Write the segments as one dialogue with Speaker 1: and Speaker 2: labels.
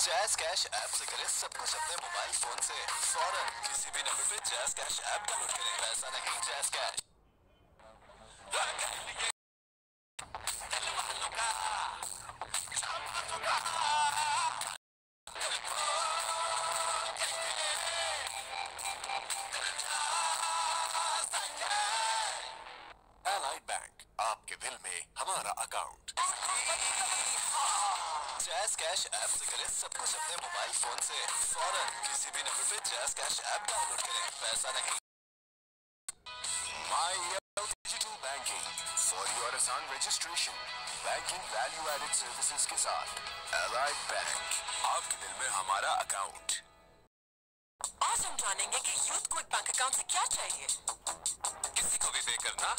Speaker 1: Jazz cash app से करें सब कुछ अपने मोबाइल फोन से फौरन किसी भी नंबर पे जैज़ कैश ऐप डाउनलोड करें। पैसा नहीं, जैज़ कैश। एलाइड बैंक, आपके दिल में हमारा अकाउंट। जैज़ कैश ऐप से करें सब कुछ अपने मोबाइल फोन से फौरन किसी भी नंबर पे जैज़ कैश ऐप डाउनलोड करें। पैसा नहीं। डिजिटल बैंकिंग फॉर योर आसान registration, banking value added services के साथ एलाइड बैंक, आपके दिल में हमारा अकाउंट।
Speaker 2: आज हम जानेंगे कि यूथ को एक बैंक अकाउंट से क्या चाहिए।
Speaker 1: किसी को भी पे करना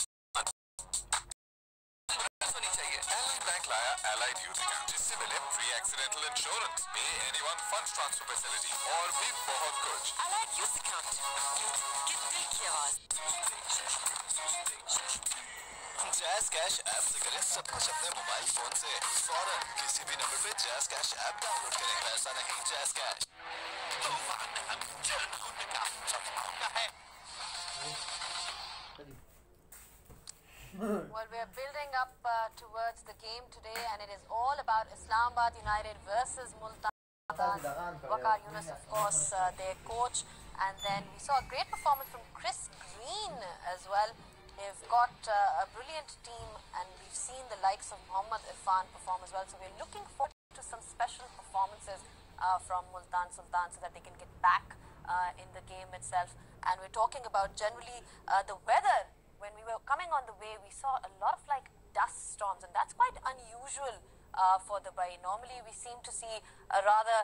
Speaker 1: होनी चाहिए। एलाइड बैंक लाया एलाइड यूथ अकाउंट, जिससे मिले फ्री एक्सीडेंटल इंश्योरेंस, पे एनीवन फंड्स ट्रांसफर फैसिलिटी और भी बहुत कुछ।
Speaker 2: एलाइड यूथ अकाउंट, यूथ के दिल की आवाज।
Speaker 1: जैज़ कैश ऐप से करें सब कुछ अपने मोबाइल फोन से फौरन किसी भी नंबर पे जैज़ कैश ऐप डाउनलोड करें। पैसा नहीं, jazz cash.
Speaker 3: Well, we are building up towards the game today, and it is all about Islamabad United versus Multan. Waqar Yunus, of course, their coach, and then we saw a great performance from Chris Green as well. They've got a brilliant team, and we've seen the likes of Mohammad Irfan perform as well. So we're looking forward to some special performances from Multan Sultan so that they can get back in the game itself. And we're talking about generally the weather. When we were coming on the way, we saw a lot of like dust storms, and that's quite unusual for Dubai. Normally, we seem to see a rather,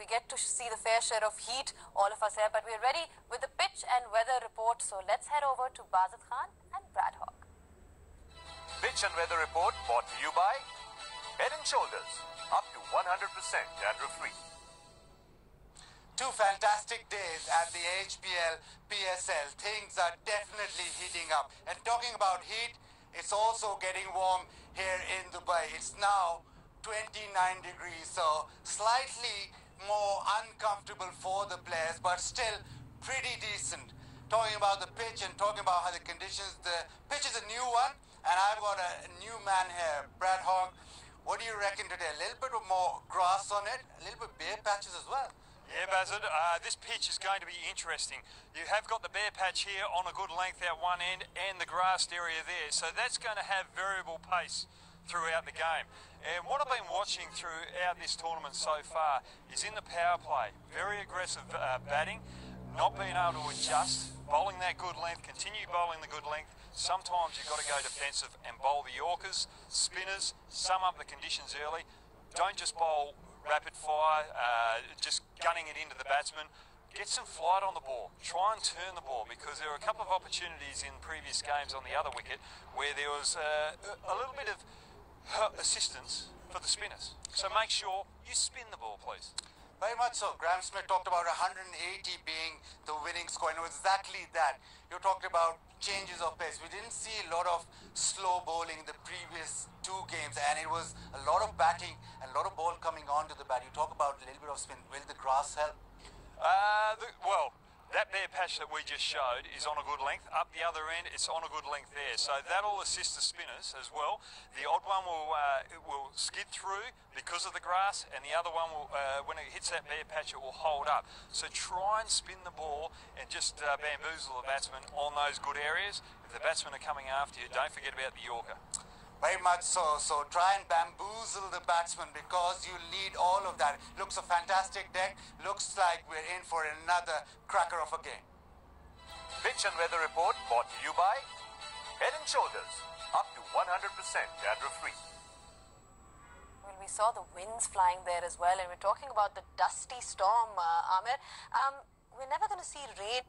Speaker 3: we get to see the fair share of heat, all of us here. But we're ready with the pitch and weather report. So let's head over to Bazat Khan and Brad Hawk.
Speaker 4: Pitch and weather report brought to you by Head and Shoulders, up to 100% dandruff-free.
Speaker 5: Two fantastic days at the HPL pSL. Things are definitely heating up. And talking about heat, it's also getting warm here in Dubai. It's now 29 degrees, so slightly more uncomfortable for the players, but still pretty decent. Talking about the pitch and talking about how the conditions, the pitch is a new one, and I've got a new man here, Brad Hawk. What do you reckon today? A little bit more grass on it, a little bit bare patches as well.
Speaker 6: Yeah, Bazard, this pitch is going to be interesting. You have got the bare patch here on a good length out one end and the grassed area there, so that's going to have variable pace throughout the game. And what I've been watching throughout this tournament so far is in the power play, very aggressive batting, not being able to adjust, bowling that good length, continue bowling the good length. Sometimes you've got to go defensive and bowl the Yorkers, spinners, sum up the conditions early. Don't just bowl rapid fire, just gunning it into the batsman. Get some flight on the ball. Try and turn the ball, because there were a couple of opportunities in previous games on the other wicket where there was a little bit of assistance for the spinners. So make sure you spin the ball, please.
Speaker 5: Very much so. Graham Smith talked about 180 being the winning score, and it was exactly that. You talked about changes of pace. We didn't see a lot of slow bowling in the previous two games, and it was a lot of batting and a lot of ball coming onto the bat. You talk about a little bit of spin. Will the grass help?
Speaker 6: Well, that bare patch that we just showed is on a good length. Up the other end, it's on a good length there. So that'll assist the spinners as well. The odd one will skid through because of the grass, and the other one will, when it hits that bare patch, it will hold up. So try and spin the ball and just bamboozle the batsman on those good areas. If the batsmen are coming after you, don't forget about the Yorker.
Speaker 5: Very much so. So try and bamboozle the batsman, because you need all of that. Looks a fantastic deck. Looks like we're in for another cracker of a game.
Speaker 4: Pitch and weather report brought to you by Head and Shoulders, up to 100% dandruff-free.
Speaker 3: Well, we saw the winds flying there as well, and we're talking about the dusty storm, Amir. We're never going to see rain